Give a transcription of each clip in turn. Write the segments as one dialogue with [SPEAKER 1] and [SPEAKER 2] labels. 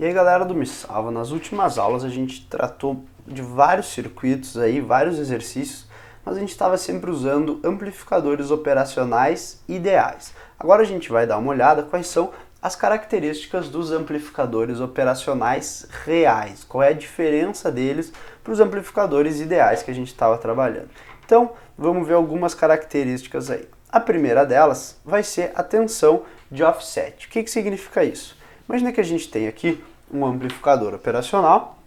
[SPEAKER 1] E aí galera do Me Salva, nas últimas aulas a gente tratou de vários circuitos aí, vários exercícios, mas a gente estava sempre usando amplificadores operacionais ideais. Agora a gente vai dar uma olhada quais são as características dos amplificadores operacionais reais, qual é a diferença deles para os amplificadores ideais que a gente estava trabalhando. Então vamos ver algumas características aí. A primeira delas vai ser a tensão de offset. O que significa isso? Imagina que a gente tem aqui um amplificador operacional,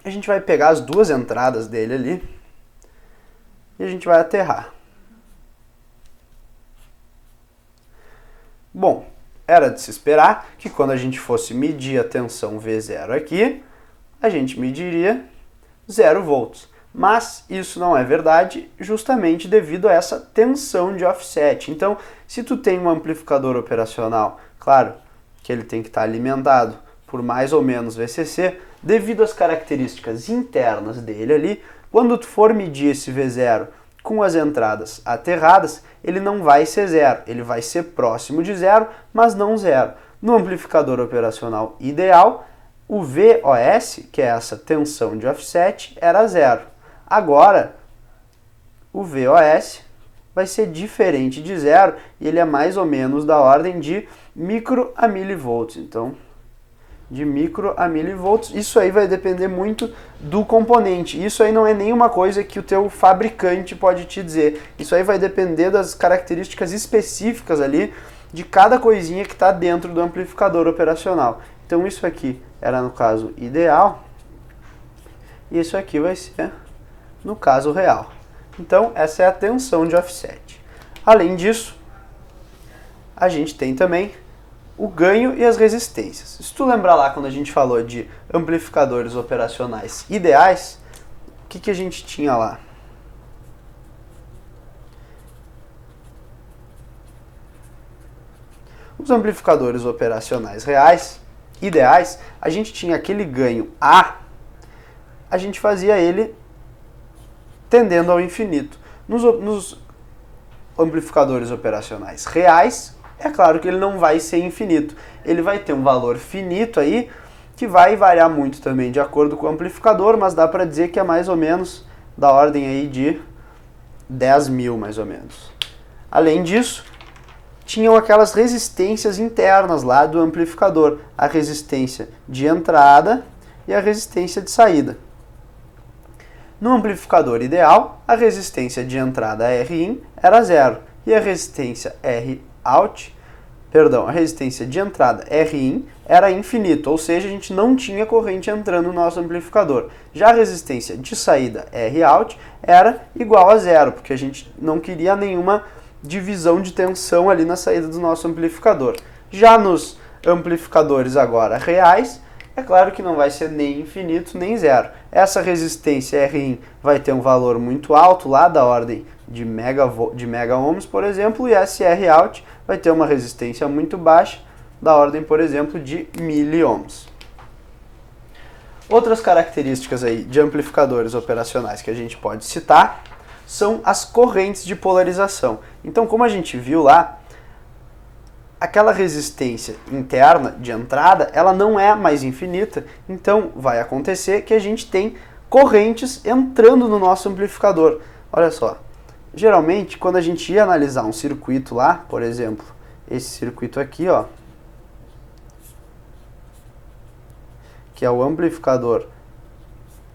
[SPEAKER 1] a gente vai pegar as duas entradas dele ali e a gente vai aterrar. Bom, era de se esperar que quando a gente fosse medir a tensão V0 aqui, a gente mediria 0 volts. Mas isso não é verdade justamente devido a essa tensão de offset. Então, se tu tem um amplificador operacional, claro que ele tem que estar alimentado por mais ou menos VCC, devido às características internas dele ali, quando tu for medir esse V0 com as entradas aterradas, ele não vai ser zero, ele vai ser próximo de zero, mas não zero. No amplificador operacional ideal, o VOS, que é essa tensão de offset, era zero. Agora, o VOS vai ser diferente de zero e ele é mais ou menos da ordem de micro a milivolts. Então, de micro a milivolts, isso aí vai depender muito do componente. Isso aí não é nenhuma coisa que o teu fabricante pode te dizer. Isso aí vai depender das características específicas ali de cada coisinha que está dentro do amplificador operacional. Então isso aqui era no caso ideal e isso aqui vai ser no caso real. Então essa é a tensão de offset. Além disso, a gente tem também o ganho e as resistências. Se tu lembrar lá quando a gente falou de amplificadores operacionais ideais, o que a gente tinha lá? Os amplificadores operacionais reais, ideais, a gente tinha aquele ganho A, a gente fazia ele tendendo ao infinito. Nos amplificadores operacionais reais, é claro que ele não vai ser infinito. Ele vai ter um valor finito aí, que vai variar muito também de acordo com o amplificador, mas dá para dizer que é mais ou menos da ordem aí de 10 mil, mais ou menos. Além disso, tinham aquelas resistências internas lá do amplificador. A resistência de entrada e a resistência de saída. No amplificador ideal, a resistência de entrada Rin era zero e a resistência a resistência de entrada Rin era infinito, ou seja, a gente não tinha corrente entrando no nosso amplificador. Já a resistência de saída Rout era igual a zero, porque a gente não queria nenhuma divisão de tensão ali na saída do nosso amplificador. Já nos amplificadores agora reais, é claro que não vai ser nem infinito nem zero. Essa resistência Rin vai ter um valor muito alto, lá da ordem de mega ohms, por exemplo, e essa Rout vai ter uma resistência muito baixa, da ordem, por exemplo, de miliohms. Outras características aí de amplificadores operacionais que a gente pode citar são as correntes de polarização. Então, como a gente viu lá, aquela resistência interna de entrada, ela não é mais infinita, então vai acontecer que a gente tem correntes entrando no nosso amplificador. Olha só, geralmente quando a gente ia analisar um circuito lá, por exemplo, esse circuito aqui, ó, que é o amplificador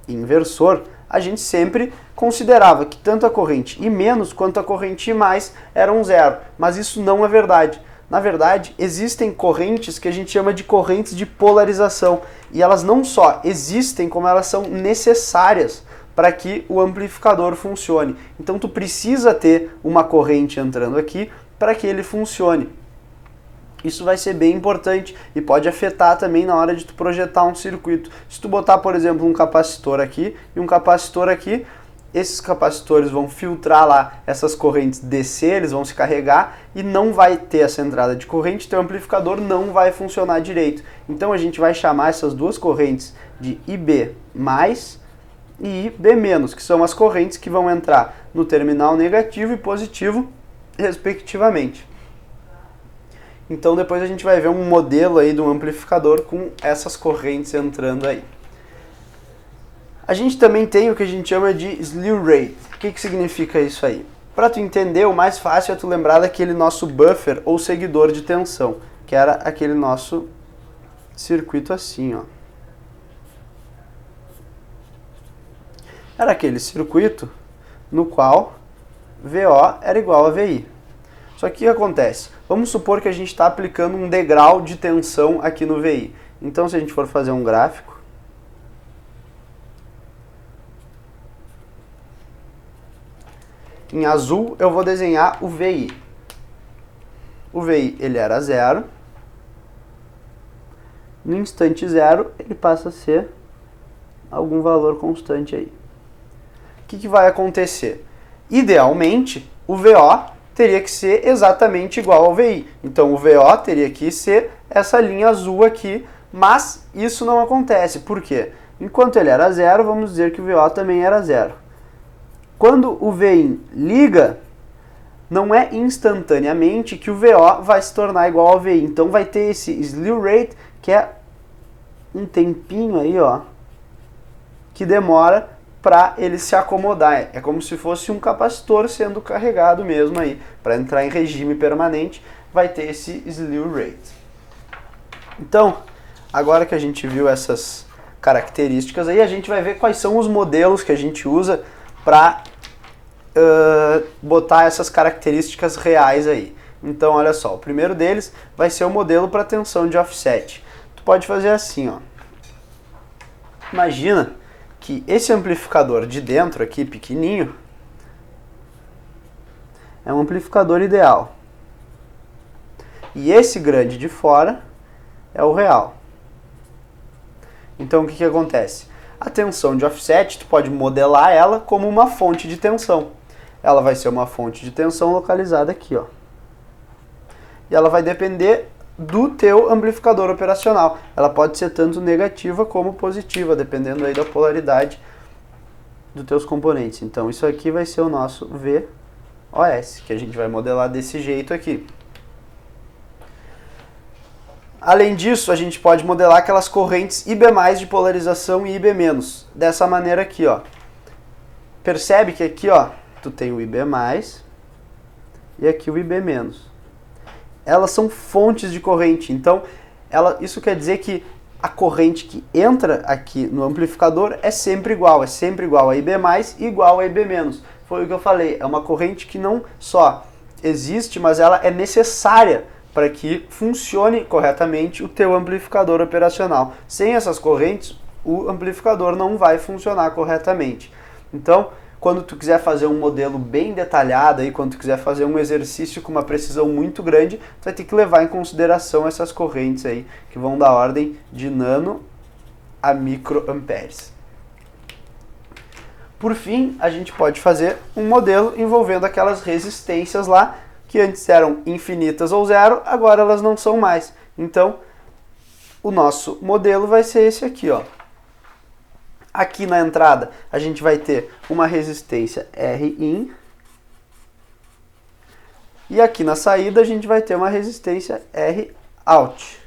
[SPEAKER 1] inversor, a gente sempre considerava que tanto a corrente I- quanto a corrente I+ eram zero, mas isso não é verdade. Na verdade, existem correntes que a gente chama de correntes de polarização, e elas não só existem, como elas são necessárias para que o amplificador funcione. Então tu precisa ter uma corrente entrando aqui para que ele funcione. Isso vai ser bem importante e pode afetar também na hora de tu projetar um circuito. Se tu botar, por exemplo, um capacitor aqui e um capacitor aqui, esses capacitores vão filtrar lá essas correntes DC, eles vão se carregar e não vai ter essa entrada de corrente, teu amplificador não vai funcionar direito. Então a gente vai chamar essas duas correntes de IB+ e IB-, que são as correntes que vão entrar no terminal negativo e positivo, respectivamente. Então depois a gente vai ver um modelo aí de um amplificador com essas correntes entrando aí. A gente também tem o que a gente chama de slew rate. O que significa isso aí? Para tu entender, o mais fácil é tu lembrar daquele nosso buffer ou seguidor de tensão, que era aquele nosso circuito assim, ó. Era aquele circuito no qual VO era igual a VI. Só que o que acontece? Vamos supor que a gente está aplicando um degrau de tensão aqui no VI. Então, se a gente for fazer um gráfico, em azul eu vou desenhar o VI. O VI ele era 0. No instante 0 ele passa a ser algum valor constante aí. O que vai acontecer? Idealmente, o VO teria que ser exatamente igual ao VI. Então o VO teria que ser essa linha azul aqui, mas isso não acontece. Por quê? Enquanto ele era 0, vamos dizer que o VO também era 0. Quando o VIN liga, não é instantaneamente que o VO vai se tornar igual ao VI. Então vai ter esse slew rate, que é um tempinho aí, ó, que demora para ele se acomodar. É como se fosse um capacitor sendo carregado mesmo aí. Para entrar em regime permanente, vai ter esse slew rate. Então, agora que a gente viu essas características aí, a gente vai ver quais são os modelos que a gente usa para botar essas características reais aí. Então, olha só, o primeiro deles vai ser o modelo para tensão de offset. Tu pode fazer assim, ó. Imagina que esse amplificador de dentro aqui, pequenininho, é um amplificador ideal. E esse grande de fora é o real. Então, o que acontece? A tensão de offset, tu pode modelar ela como uma fonte de tensão. Ela vai ser uma fonte de tensão localizada aqui, ó. E ela vai depender do teu amplificador operacional. Ela pode ser tanto negativa como positiva, dependendo aí da polaridade dos teus componentes. Então isso aqui vai ser o nosso VOS, que a gente vai modelar desse jeito aqui. Além disso, a gente pode modelar aquelas correntes IB+ de polarização e IB-, dessa maneira aqui, ó. Percebe que aqui, ó, tu tem o IB+ e aqui o IB-. Elas são fontes de corrente, então isso quer dizer que a corrente que entra aqui no amplificador é sempre igual a IB+ e igual a IB-. Foi o que eu falei, é uma corrente que não só existe, mas ela é necessária para que funcione corretamente o teu amplificador operacional. Sem essas correntes, o amplificador não vai funcionar corretamente. Então, quando tu quiser fazer um modelo bem detalhado, quando tu quiser fazer um exercício com uma precisão muito grande, tu vai ter que levar em consideração essas correntes aí, que vão da ordem de nano a microamperes. Por fim, a gente pode fazer um modelo envolvendo aquelas resistências lá, que antes eram infinitas ou zero, agora elas não são mais. Então, o nosso modelo vai ser esse aqui, ó. Aqui na entrada, a gente vai ter uma resistência Rin. E aqui na saída, a gente vai ter uma resistência Rout.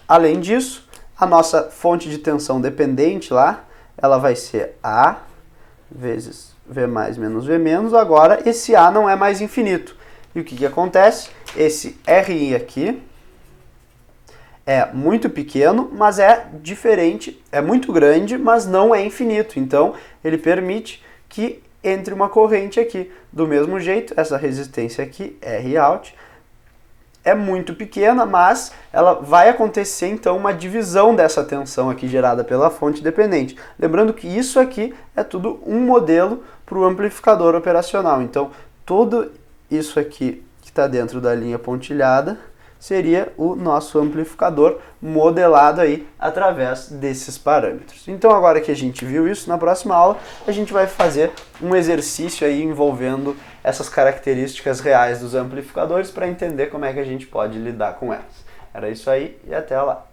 [SPEAKER 1] Além disso, a nossa fonte de tensão dependente lá, ela vai ser A vezes V mais menos V menos. Agora, esse A não é mais infinito. E o que acontece? Esse Rin aqui é muito pequeno, mas é diferente, é muito grande, mas não é infinito. Então, ele permite que entre uma corrente aqui. Do mesmo jeito, essa resistência aqui, Rout, é muito pequena, mas ela vai acontecer, então, uma divisão dessa tensão aqui gerada pela fonte dependente. Lembrando que isso aqui é tudo um modelo para o amplificador operacional. Então, tudo isso aqui que está dentro da linha pontilhada seria o nosso amplificador modelado aí através desses parâmetros. Então agora que a gente viu isso, na próxima aula a gente vai fazer um exercício aí envolvendo essas características reais dos amplificadores para entender como é que a gente pode lidar com elas. Era isso aí e até lá!